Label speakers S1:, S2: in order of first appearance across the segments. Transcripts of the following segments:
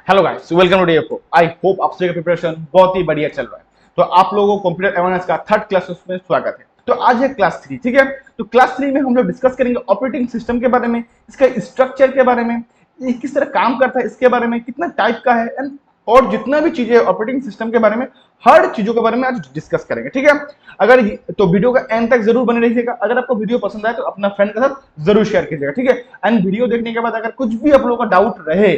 S1: Hello guys, welcome to DFO. I hope आप सभी का प्रिपरेशन बहुत ही बढ़िया चल रहा है। तो आप लोगों को कंप्यूटर अवेयरनेस का थर्ड क्लास में स्वागत है। तो आज है क्लास 3, ठीक है। तो क्लास 3 में हम लोग डिस्कस करेंगे ऑपरेटिंग सिस्टम के बारे में, इसका स्ट्रक्चर के बारे में, ये किस तरह काम करता है इसके बारे में, कितना टाइप का है एंड और जितना भी चीजें ऑपरेटिंग सिस्टम के बारे में, हर चीजों के बारे में आज डिस्कस करेंगे, ठीक है। तो वीडियो का एंड तक जरूर बने रहिएगा। अगर आपको वीडियो पसंद आए तो अपना फ्रेंड के साथ जरूर शेयर कीजिएगा, ठीक है। एंड वीडियो देखने के बाद अगर कुछ भी आप लोगों का डाउट रहे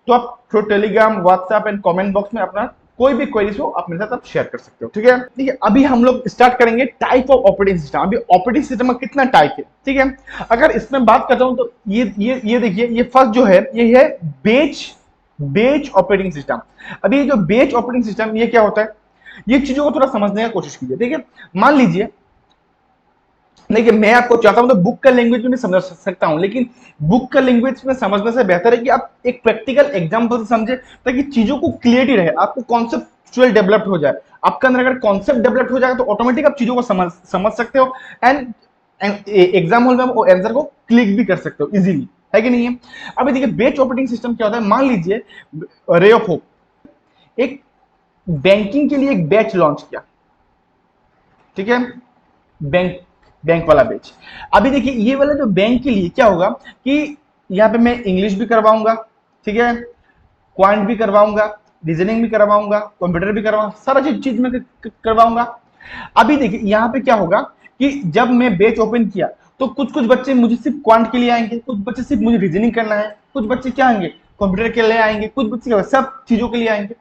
S1: तो आप through Telegram, WhatsApp and comment box में अपना कोई भी क्वेरीज हो आप मेरे साथ आप शेयर कर सकते हो, ठीक है। ठीक है, अभी हम लोग स्टार्ट करेंगे टाइप ऑफ ऑपरेटिंग सिस्टम। अभी ऑपरेटिंग सिस्टम में कितना टाइप है, ठीक है। अगर इसमें बात करता हूं तो ये देखिए, ये फर्स्ट जो है ये है बेच बेच ऑपरेटिंग सिस्टम। अभी ये जो बेच ऑपरेटिंग सिस्टम ये क्या होता है, ये चीजों को थोड़ा समझने की कोशिश कीजिए, ठीक है। मान लीजिए, देखिए मैं आपको चाहता हूं तो बुक का लैंग्वेज में समझ सकता हूं, लेकिन बुक का लैंग्वेज में समझने से बेहतर है कि आप एक प्रैक्टिकल एग्जांपल से समझे, ताकि चीजों को क्लियरिटी रहे, आपको कॉन्सेप्चुअल डेवलप हो जाए। आपके अंदर अगर कॉन्सेप्ट डेवलप हो जाएगा तो ऑटोमेटिक आप चीजों को समझ सकते हो एंड एग्जाम हॉल में आप आंसर को क्लिक भी कर सकते हो इजीली, है कि नहीं है। अभी देखिए बेच ऑपरेटिंग सिस्टम क्या होता है। मान लीजिए रे ऑफ होप एक बैंकिंग के लिए एक बैच लॉन्च किया, ठीक है। बैंक बैंक वाला बैच। अभी देखिए ये वाला जो बैंक के लिए क्या होगा कि यहाँ पे मैं इंग्लिश भी करवाऊंगा, ठीक है, क्वांट भी करवाऊंगा, रीजनिंग भी करवाऊंगा, कंप्यूटर भी करवाऊंगा, सारा चीज में करवाऊंगा। अभी देखिए यहाँ पे क्या होगा कि जब मैं बैच ओपन किया तो कुछ कुछ बच्चे मुझे सिर्फ क्वांट के लिए आएंगे, कुछ बच्चे सिर्फ मुझे रीजनिंग करना है, कुछ बच्चे क्या आएंगे कंप्यूटर के लिए आएंगे, कुछ बच्चे सब चीजों के लिए आएंगे।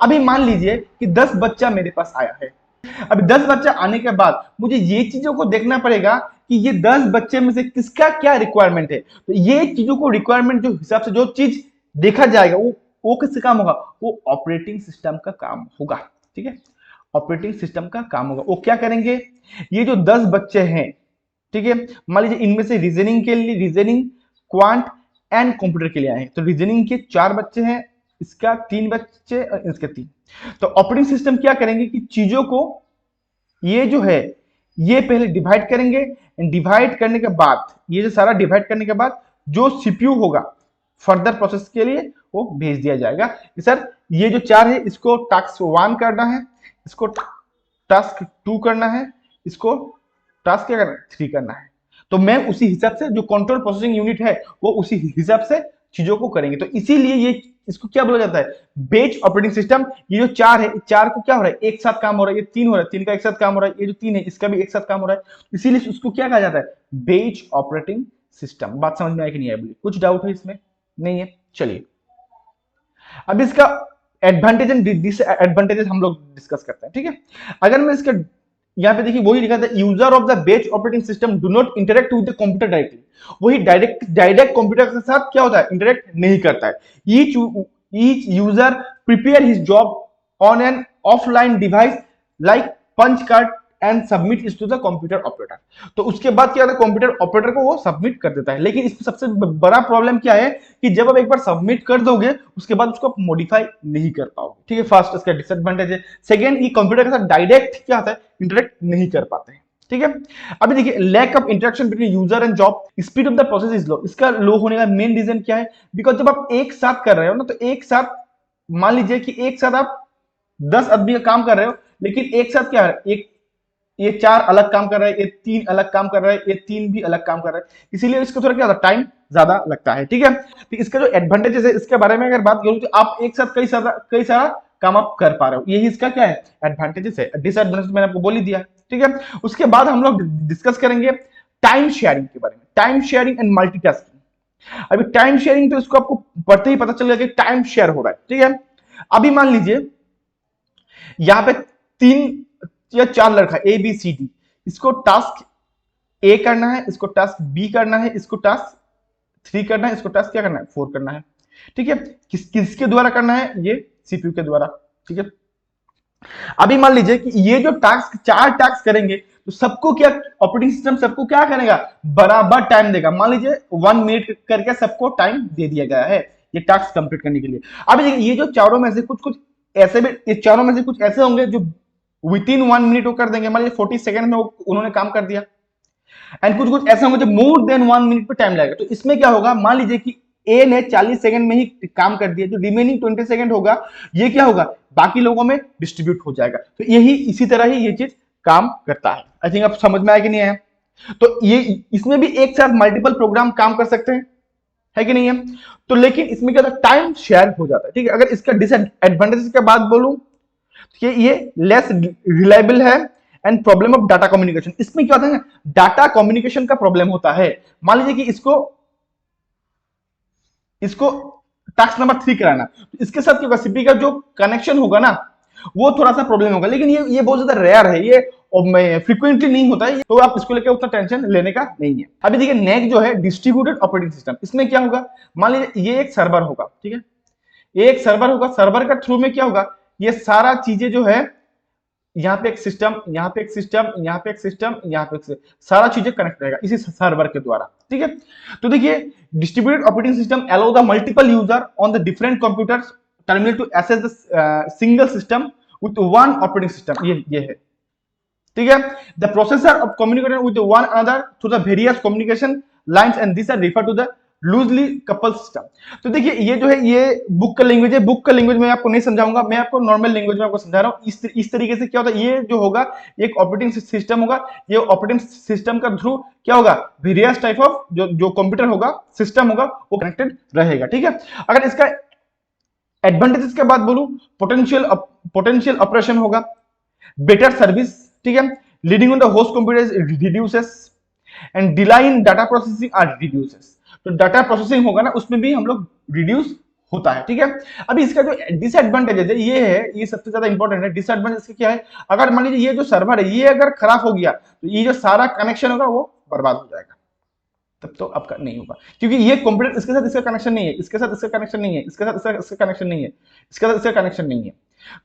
S1: अभी मान लीजिए कि 10 बच्चा मेरे पास आया है। अभी 10 बच्चा आने के बाद मुझे ये चीजों को देखना पड़ेगा कि ये 10 बच्चे में से किसका क्या रिक्वायरमेंट है। तो ये चीजों को रिक्वायरमेंट जो हिसाब से जो चीज देखा जाएगा वो किसका काम होगा, वो ऑपरेटिंग सिस्टम का काम होगा, ठीक है। ऑपरेटिंग सिस्टम का काम होगा। वो क्या करेंगे, ये जो 10 बच्चे हैं, ठीक है, मान लीजिए इनमें से रीजनिंग के लिए रीजनिंग, क्वांट एंड कंप्यूटर के लिए आए हैं, तो रीजनिंग के 4 बच्चे हैं, इसका 3 बच्चे और इसके 3। तो ऑपरेटिंग सिस्टम क्या करेंगे कि चीजों को ये जो है ये पहले डिवाइड करेंगे, डिवाइड करने के बाद ये जो सारा डिवाइड करने के बाद जो सीपीयू होगा फर्दर प्रोसेस के लिए वो भेज दिया जाएगा कि सर ये जो 4 है इसको टास्क 1 करना है, इसको टास्क 2 करना है, इसको टास्क क्या करना है 3 करना है। तो मैं उसी हिसाब से जो कंट्रोल प्रोसेसिंग यूनिट है वो उसी हिसाब से चीजों को करेंगे। तो इसीलिए ये इसको क्या बोला जाता है, बेच ऑपरेटिंग सिस्टम। ये जो 4 है, 4 को क्या हो रहा है एक साथ काम हो रहा है, ये 3 हो रहा है, 3 का एक साथ काम हो रहा है, ये जो 3 है इसका भी एक साथ काम हो रहा है, इसीलिए उसको क्या कहा जाता है, बेच ऑपरेटिंग सिस्टम। बात समझ में आई कि नहीं आई, बोलिए कुछ डाउट है इसमें, नहीं है। चलिए अब इसका एडवांटेज एंड डिसएडवांटेजेस हम लोग डिस्कस करते हैं, ठीक है। अगर मैं इसका यहाँ पे देखिए वही लिखा था, user of the batch operating system do not interact with the computer directly. वही डायरेक्ट कंप्यूटर के साथ क्या होता है, इंटरेक्ट नहीं करता है। Each user prepare his job on an offline device like punch card and submit is to the computer operator. तो उसके बाद क्या होता है, कंप्यूटर ऑपरेटर को वो सबमिट कर देता है। लेकिन इसमें सबसे बड़ा प्रॉब्लम क्या है कि जब आप एक बार सबमिट कर दोगे उसके बाद उसको आप मॉडिफाई नहीं कर पाओगे, ठीक है। फर्स्ट इसका डिसएडवांटेज है। सेकंड, ये कंप्यूटर के साथ डायरेक्ट क्या होता है, इंटरेक्ट नहीं कर पाते हैं, ठीक है। अभी देखिए lack of interaction between user and job, speed of the process is low. इसका लो होने का मेन रीजन क्या है, बिकॉज जब आप एक साथ कर रहे हो ना, तो एक साथ मान लीजिए कि एक साथ आप 10 आदमी का काम कर रहे हो, लेकिन एक साथ क्या है, एक ये 4 अलग काम कर रहा है, ये 3 अलग काम कर रहा है, ये 3 भी अलग काम कर रहा है, इसीलिए इसको थोड़ा क्या टाइम ज्यादा लगता है, ठीक है। तो इसका जो एडवांटेजेस है इसके बारे में अगर बात करूं तो आप एक साथ कई सारा काम आप कर पा रहे हो, यही इसका क्या है एडवांटेजेस है। डिसएडवांटेज मैंने आपको बोल ही दिया, ठीक है। उसके बाद हम लोग डिस्कस करेंगे टाइम शेयरिंग के बारे में, टाइम शेयरिंग एंड मल्टीटास्किंग। अभी टाइम शेयरिंग तो इसको आपको पढ़ते ही पता चल गया कि टाइम शेयर हो रहा है, ठीक है। अभी मान लीजिए यहां पे 3 या 4 लड़का ए बी सी डी, इसको टास्क ए करना है, इसको टास्क बी करना है, इसको टास्क 3 करना है, इसको टास्क क्या करना है 4 करना है, ठीक है। किसके द्वारा करना है, ये सीपीयू के द्वारा, ठीक है। अभी मान लीजिए कि ये जो टास्क 4 टास्क करेंगे तो सबको क्या ऑपरेटिंग सिस्टम सबको क्या करेगा, बराबर टाइम देगा। मान लीजिए 1 मिनट करके सबको टाइम दे दिया गया है ये टास्क कंप्लीट करने के लिए। अभी देखिए ये जो चारों में से कुछ कुछ ऐसे भी, ये चारों में से कुछ ऐसे होंगे जो विद इन 1 मिनट वो कर देंगे, मान लीजिए 40 सेकंड में उन्होंने काम कर दिया। एंड कुछ कुछ ऐसे होंगे जो मोर देन 1 मिनट पे टाइम लगेगा। तो इसमें क्या होगा, मान लीजिए कि ए ने 40 सेकंड में ही काम कर दिया, जो रिमेनिंग 20 सेकंड होगा ये क्या होगा, बाकी लोगों में डिस्ट्रीब्यूट हो जाएगा। तो यही इसी तरह ही ये चीज काम करता है। आई थिंक आप समझ में आया कि नहीं आया? तो ये इसमें भी एक साथ मल्टीपल प्रोग्राम काम कर सकते हैं, है कि नहीं है? तो लेकिन इसमें क्या होता है, टाइम शेयर हो जाता है, ठीक है। अगर इसका डिसएडवांटेज की बात बोलूं तो ये लेस रिलायबल है and problem of data communication. इसमें क्या होता है ना, डाटा कम्युनिकेशन का प्रॉब्लम होता है। मान लीजिए कि इसको टास्क नंबर 3 कराना, तो इसके साथ क्या होगा, सीपी का जो कनेक्शन होगा ना वो थोड़ा सा प्रॉब्लम होगा, लेकिन ये बहुत ज्यादा रेयर है, ये फ्रीक्वेंटली नहीं होता है, तो आप इसको लेकर उतना टेंशन लेने का नहीं है। अभी देखिए नेक्स्ट जो है डिस्ट्रीब्यूटेड ऑपरेटिंग सिस्टम। इसमें क्या होगा, मान लीजिए ये एक सर्वर होगा, ठीक है, ये एक सर्वर होगा, सर्वर का थ्रू में क्या होगा, ये सारा चीजें जो है, यहाँ पे एक सिस्टम, यहाँ पे एक सिस्टम, यहाँ पे एक सिस्टम, यहाँ पे एक सारा चीजें कनेक्ट रहेगा इसी सर्वर के द्वारा, ठीक है। तो देखिए distributed operating system allow the multiple user on the different computers terminal to access the single system with one operating system. ये है, ठीक है। The processor of communicating with one another through the various communication lines and this are refer to the loosely couple system. तो देखिए ये जो है ये बुक का लैंग्वेज है, बुक का लैंग्वेज मैं आपको नहीं समझाऊंगा, मैं आपको नॉर्मल लैंग्वेज में आपको समझा रहा हूँ। इस तरीके से क्या होता है, ये जो होगा एक ऑपरेटिंग सिस्टम होगा, ये ऑपरेटिंग सिस्टम का थ्रू क्या होगा, वेरियस टाइप ऑफ जो कंप्यूटर होगा, सिस्टम होगा, वो कनेक्टेड रहेगा, ठीक है। अगर इसका एडवांटेजेस के बात बोलूं, पोटेंशियल ऑपरेशन होगा, बेटर सर्विस, ठीक है, leading on the host computer reduces and delay in data processing are reduces. तो डाटा प्रोसेसिंग होगा ना उसमें भी हम लोग रिड्यूस होता है, ठीक है। अभी इसका जो डिसएडवांटेज है ये है, ये सबसे ज्यादा इंपॉर्टेंट है। डिसएडवांटेज इसका क्या है, अगर मान लीजिए ये जो सर्वर है ये अगर खराब हो गया तो ये जो सारा कनेक्शन होगा वो बर्बाद हो जाएगा, तब तो आपका नहीं होगा, क्योंकि ये कंप्यूटर इसके साथ इसका कनेक्शन नहीं है, इसके साथ इसका कनेक्शन नहीं है, इसके साथ इसका कनेक्शन नहीं है, इसके साथ इसका कनेक्शन नहीं है।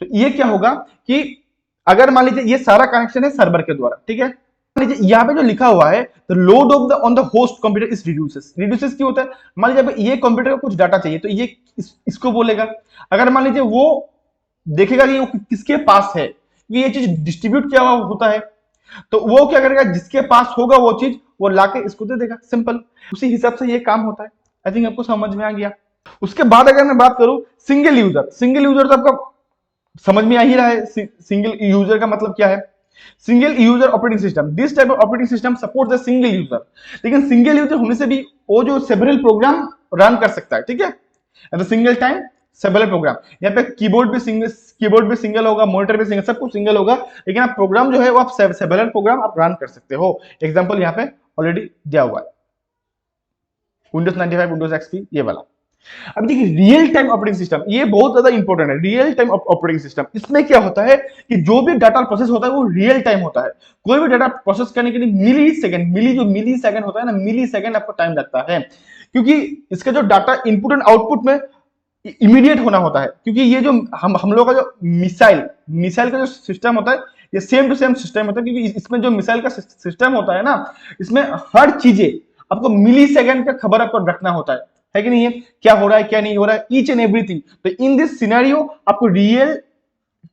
S1: तो ये क्या होगा कि अगर मान लीजिए ये सारा कनेक्शन है सर्वर के द्वारा, ठीक है, मान लीजिए यहाँ पे जो लिखा हुआ है the load of the on the host computer is reduces क्यों होता है, मान लीजिए ये कंप्यूटर को कुछ डाटा चाहिए तो ये इसको बोलेगा। अगर मान लीजिए वो देखेगा कि वो किसके पास है, ये चीज डिस्ट्रीब्यूट किया हुआ होता है, तो वो क्या करेगा, जिसके पास होगा वो चीज वो लाके इसको दे देगा, सिंपल। उसी हिसाब से ये काम होता है। आई थिंक आपको समझ में आ गया। उसके बाद अगर मैं बात करूं सिंगल यूजर तो आपका समझ में आ ही रहा है, सिंगल यूजर का मतलब क्या है। Single user operating system, this type of operating system support the single user. लेकिन सिंगल यूजर होने से भी वो जो सेवरल प्रोग्राम रन कर सकता है, ठीक है, at the single time several program. यहाँ पे कीबोर्ड भी सिंगल होगा, मॉनिटर भी सिंगल, सब कुछ सिंगल होगा, लेकिन आप प्रोग्राम जो है वो आप सेवरल प्रोग्राम आप रन कर सकते हो। एग्जांपल यहाँ पे ऑलरेडी दिया हुआ है, विंडोज 95, विंडोज एक्सपी, ये वाला। अब देखिए रियल टाइम ऑपरेटिंग सिस्टम, ये बहुत ज्यादा इंपॉर्टेंट है। रियल टाइम ऑपरेटिंग सिस्टम, इसमें क्या होता है कि जो भी डाटा प्रोसेस होता है वो रियल टाइम होता है। कोई भी डाटा प्रोसेस करने के लिए मिली सेकंड होता है ना, मिली सेकंड आपको टाइम लगता है, क्योंकि इसका जो डाटा इनपुट एंड आउटपुट में इमीडिएट होना होता है। क्योंकि ये जो हम लोग का जो मिसाइल का जो सिस्टम होता है ये सेम टू सेम सिस्टम होता है, क्योंकि इसमें जो मिसाइल का सिस्टम होता है ना, इसमें हर चीजें आपको मिली सेकंड का खबर आपको रखना होता है कि नहीं है, क्या हो रहा है क्या नहीं हो रहा है, ईच एंड एवरीथिंग। तो इन दिस सिनेरियो आपको रियल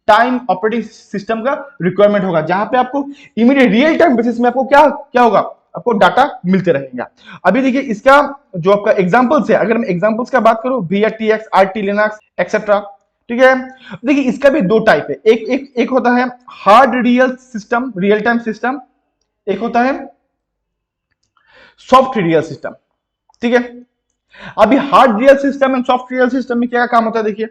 S1: टाइम ऑपरेटिंग सिस्टम का रिक्वायरमेंट होगा, जहां पे आपको इमीडिएट रियल टाइम बेसिस में आपको क्या होगा, आपको डाटा मिलते रहेगा। अभी देखिए इसका जो आपका एग्जांपल्स है, अगर मैं एग्जांपल्स का बात करूं, VRTX, RT लिनक्स एक्सेट्रा, ठीक है। देखिए इसका भी दो टाइप है, एक होता है हार्ड रियल टाइम सिस्टम, एक होता है सॉफ्ट रियल सिस्टम, ठीक है। अभी hard real system and soft real system में क्या काम होता है, देखिए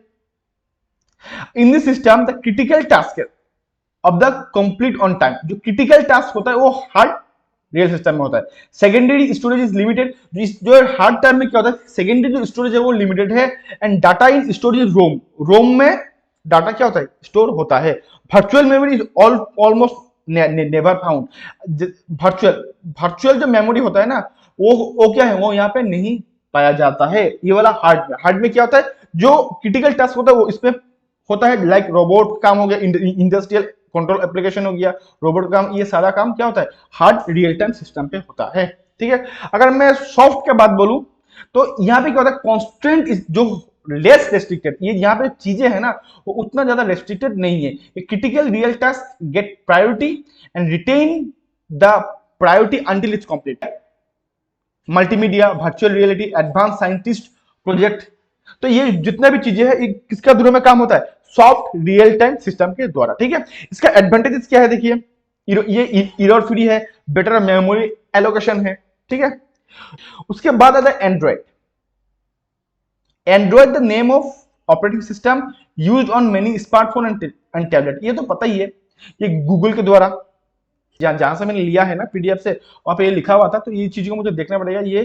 S1: in this system the critical task of the complete on time, जो क्रिटिकल टास्क होता है वो हार्ड रियल सिस्टम में होता है। सेकेंडरी स्टोरेज इज लिमिटेड, जो हार्ड टाइम में क्या होता है, सेकेंडरी जो स्टोरेज है वो लिमिटेड है, एंड डाटा इन स्टोरेज रोम में डाटा क्या होता है, स्टोर होता है। Virtual memory is almost never found, virtual जो मेमोरी होता है ना वो क्या है, वो यहाँ पे नहीं पाया जाता है। ये वाला हार्ड में क्या होता है, जो क्रिटिकल टास्क होता है वो इसमें होता है, लाइक रोबोट काम हो गया, इंडस्ट्रियल कंट्रोल एप्लीकेशन हो गया, रोबोट काम, ये सारा काम क्या होता है हार्ड रियल टाइम सिस्टम पे होता है, ठीक है। अगर मैं सॉफ्ट के बात बोलूं तो यहाँ पे क्या होता है, कॉन्स्टेंट जो लेस रेस्ट्रिक्टेड, ये यहाँ पे चीजें है ना वो उतना ज्यादा रेस्ट्रिक्टेड नहीं है। Critical real task get priority and retain the priority until it's complete. Multimedia, virtual reality, advance scientist project. तो ये जितना भी चीजें है किसका थ्रू में काम होता है, सॉफ्ट रियल टाइम सिस्टम के द्वारा, ठीक है। इसका एडवांटेजेस क्या है देखिए, ये एरर फ्री है, बेटर मेमोरी एलोकेशन है, ठीक है। उसके बाद आता है Android. Android the name of operating system used on many smartphone and tablet. ये तो पता ही है, ये गूगल के द्वारा जहां से मैंने लिया है ना पीडीएफ से, वहां पे ये लिखा हुआ था, तो ये चीजों को मुझे देखना पड़ेगा ये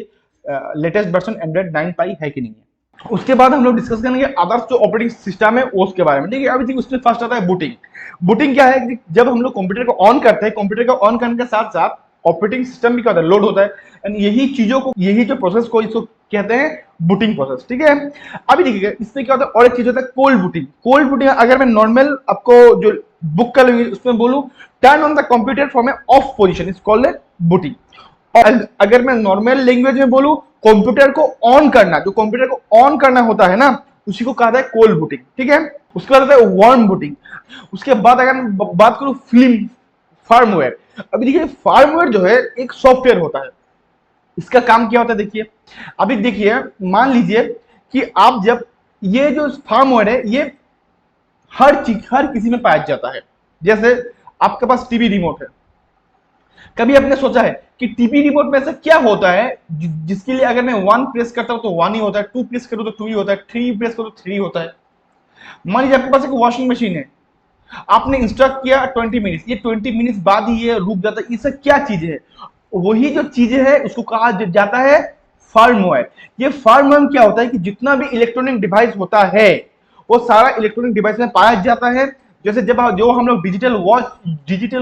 S1: लेटेस्ट वर्जन एंड्रॉइड 9 पाई है कि नहीं है। उसके बाद हम लोग डिस्कस करेंगे अदर्स जो ऑपरेटिंग सिस्टम है उसके बारे में, ठीक है। अभी देखिए उसमें फर्स्ट आता है बूटिंग। बूटिंग क्या है कि जब हम लोग कंप्यूटर को ऑन करते हैं, कंप्यूटर को ऑन करने के साथ साथ ऑपरेटिंग सिस्टम भी क्या होता है, लोड होता है, एंड यही चीजों को, यही जो प्रोसेस को इसको कहते हैं बूटिंग प्रोसेस, ठीक है। अभी देखिएगा इसमें क्या होता है, और एक चीज होता है कोल्ड बूटिंग। कोल्ड बूटिंग अगर मैं नॉर्मल आपको जो बुक का लैंग्वेज उसमें बोलूं, turn on the computer from A of position is called a booting. और अगर मैं नॉर्मल लैंग्वेज में बोलूं, कंप्यूटर को ऑन करना, जो कंप्यूटर को ऑन करना होता है ना, उसी को कहता है कोल्ड बूटिंग, ठीक है। उसके बाद आता है वार्म बूटिंग। उसके बाद अगर मैं बात करूं फिल्म फार्मवेयर। अभी देखिए फार्मवेयर जो है एक सॉफ्टवेयर होता है, इसका काम क्या होता है देखिए। अभी देखिए मान लीजिए कि आप जब ये जो फार्मवेयर है ये हर चीज हर किसी में पाया जाता है। जैसे आपके पास टीवी रिमोट है, कभी आपने सोचा है कि टीवी रिमोट में ऐसा क्या होता है जिसके लिए अगर मैं 1 प्रेस करता हूं तो 1 ही होता है, 2 प्रेस करूं तो 2 ही होता है, 3 प्रेस करूं तो 3 होता है। मान लीजिए आपके पास एक वॉशिंग मशीन है, आपने इंस्ट्रक्ट किया 20 मिनट्स, ये 20 मिनट्स बाद ही ये रुक जाता है, ये सब क्या चीज है, वही जो चीजें है उसको कहा जाता है फर्मवेयर। ये फर्मवेयर क्या होता है कि जितना भी इलेक्ट्रॉनिक डिवाइस होता है वो सारा इलेक्ट्रॉनिक डिवाइस में पाया जाता है। जैसे जब जो हम लोग डिजिटल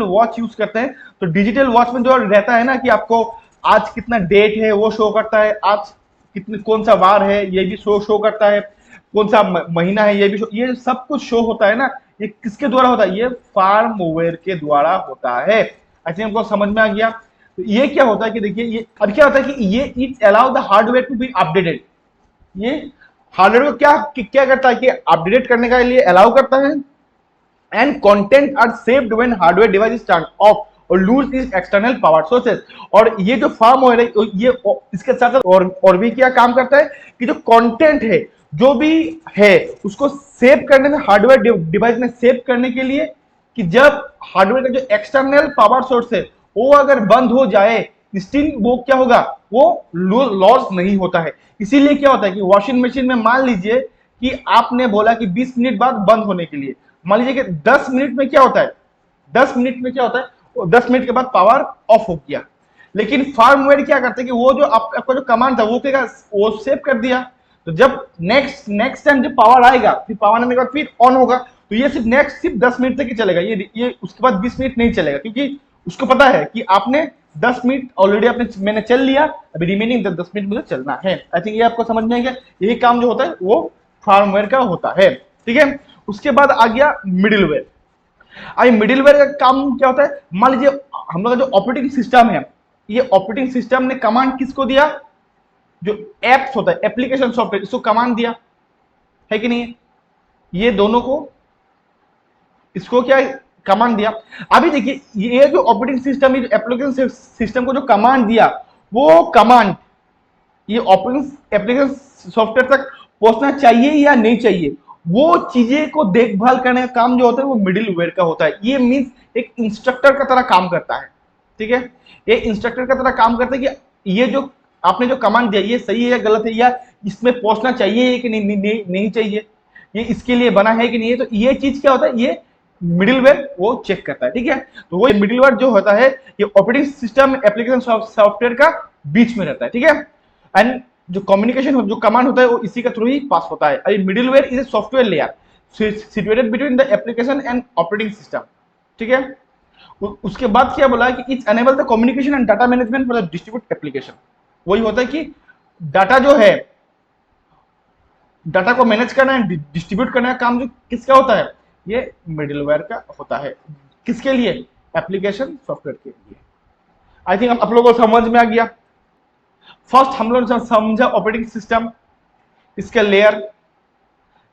S1: वॉच यूज करते हैं, तो डिजिटल वॉच में जो रहता है ना कि आपको आज कितना डेट है वो शो करता है, आज कितने कौन सा वार है ये भी शो करता है, कौन सा महीना है ये भी ये सब कुछ शो होता है ना, ये किसके द्वारा होता है, ये फार्मवेयर के द्वारा होता है। आई थिंक हमको समझ में आ गया। तो ये क्या होता है कि देखिए ये अब क्या होता है कि ये it allow the hardware to be updated. ये हार्डवेयर को क्या करता है कि अपडेट करने के लिए अलाउ करता है, and content are saved when hardware device is turn off or loose is external power sources. और ये जो फार्मवेयर है ये इसके साथ साथ और भी क्या काम करता है कि जो कंटेंट है जो भी है उसको सेव करने में, हार्डवेयर डिवाइस में सेव करने के लिए, कि जब हार्डवेयर का जो एक्सटर्नल पावर सोर्स है वो अगर बंद हो जाए, स्टिल वो क्या होगा, वो लॉस नहीं होता है। इसीलिए क्या होता है कि वॉशिंग मशीन में मान लीजिए कि आपने बोला कि 20 मिनट बाद बंद होने के लिए, मान लीजिए कि 10 मिनट में क्या होता है, 10 मिनट में क्या होता है, 10 मिनट के बाद पावर ऑफ हो गया। लेकिन फार्मवेयर क्या करते हैं कि वो जो आपका जो कमांड था वो क्या, वो सेव कर दिया। तो जब नेक्स्ट टाइम जब पावर आएगा, फिर पावर आने के बाद फिर ऑन होगा, तो ये सिर्फ 10 मिनट तक ही चलेगा, ये उसके बाद 20 मिनट नहीं चलेगा, क्योंकि उसको पता है कि आपने 10 मिनट ऑलरेडी मैंने चल लिया, अभी रिमेनिंग 10 मिनट मुझे चलना है। आई थिंक ये आपको समझ में आ गया, यही काम जो होता है वो फार्मवेयर का होता है, ठीक है। उसके बाद आ गया मिडिलवेयर। अभी मिडिलवेयर का काम क्या होता है, मान लीजिए हम लोग का जो ऑपरेटिंग सिस्टम है, ये ऑपरेटिंग सिस्टम ने कमांड किसको दिया, जो एप्स होता है एप्लीकेशन सॉफ्टवेयर, इसको कमांड दिया है कि नहीं, ये दोनों को इसको क्या कमांड दिया। अभी देखिए ये जो ऑपरेटिंग सिस्टम, ये एप्लीकेशन सिस्टम को जो कमांड दिया, वो कमांड ये ऑपरेटिंग एप्लीकेशन सॉफ्टवेयर तक पहुंचना चाहिए या नहीं चाहिए, वो चीजें को देखभाल करने का काम जो होता है वो मिडिलवेयर का होता है। ये मींस एक इंस्ट्रक्टर का तरह काम करता है, ठीक है। ये इंस्ट्रक्टर का तरह काम करता है कि ये जो आपने जो कमांड दिया ये सही है या गलत है, या इसमें पहुंचना चाहिए कि नहीं चाहिए, ये इसके लिए बना है कि नहीं है। तो ये चीज क्या होता है, ये मिडिलवेयर वो चेक करता है, ठीक है। तो वो मिडिलवेयर जो होता है ये ऑपरेटिंग सिस्टम एप्लीकेशन सॉफ्टवेयर का बीच में रहता है, ठीक है। एंड जो कम्युनिकेशन जो कमांड होता है वो इसी के थ्रू ही पास होता है। अरे middleware is a software layer situated between the application and operating system, ठीक है। उसके बाद क्या बोला कि it's enable the communication and data management for the distribute application. वही होता है कि डाटा जो है, डाटा को मैनेज करना है, डिस्ट्रीब्यूट करने का काम जो किसका होता है, ये मिडिलवेयर का होता है। किसके लिए, एप्लीकेशन सॉफ्टवेयर के लिए। आई थिंक आप लोगों को समझ में आ गया। फर्स्ट हम लोग समझा ऑपरेटिंग सिस्टम, इसका लेयर,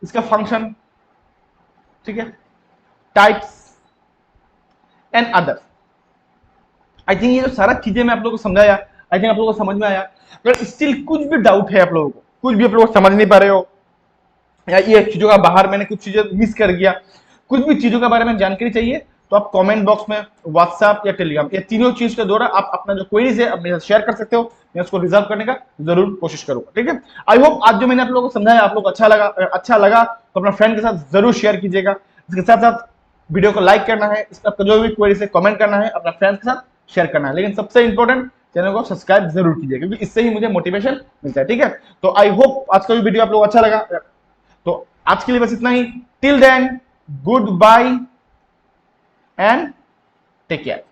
S1: इसका फंक्शन, ठीक है, types and others. I think ये जो सारा चीजें मैं आप लोगों को समझाया, आई थिंक आप लोगों को समझ में आया। अगर स्टिल कुछ भी डाउट है आप लोगों को, कुछ भी आप लोग समझ नहीं पा रहे हो, या ये चीजों का बाहर मैंने कुछ चीजें मिस कर गया, कुछ भी चीजों के बारे में जानकारी चाहिए, तो आप कमेंट बॉक्स में, व्हाट्सएप या टेलीग्राम, ये तीनों चीज के द्वारा आप अपना जो क्वेरीज है अपने साथ शेयर कर सकते हो। मैं उसको रिजॉल्व करने का जरूर कोशिश करूंगा, ठीक है। आई होप आज जो मैंने आप लोगों को समझाया आप लोग को अच्छा लगा तो अपना फ्रेंड के साथ जरूर शेयर कीजिएगा। इसके साथ साथ वीडियो को लाइक करना है, इसका आपका जो भी क्वेरी है कमेंट करना है, अपना फ्रेंड्स के साथ शेयर करना है, लेकिन सबसे इंपॉर्टेंट चैनल को सब्सक्राइब जरूर कीजिएगा, क्योंकि इससे ही मुझे मोटिवेशन मिलता है, ठीक है। तो आई होप आज का भी वीडियो आप लोग अच्छा लगा। तो आज के लिए बस इतना ही। Till then, good bye and take care.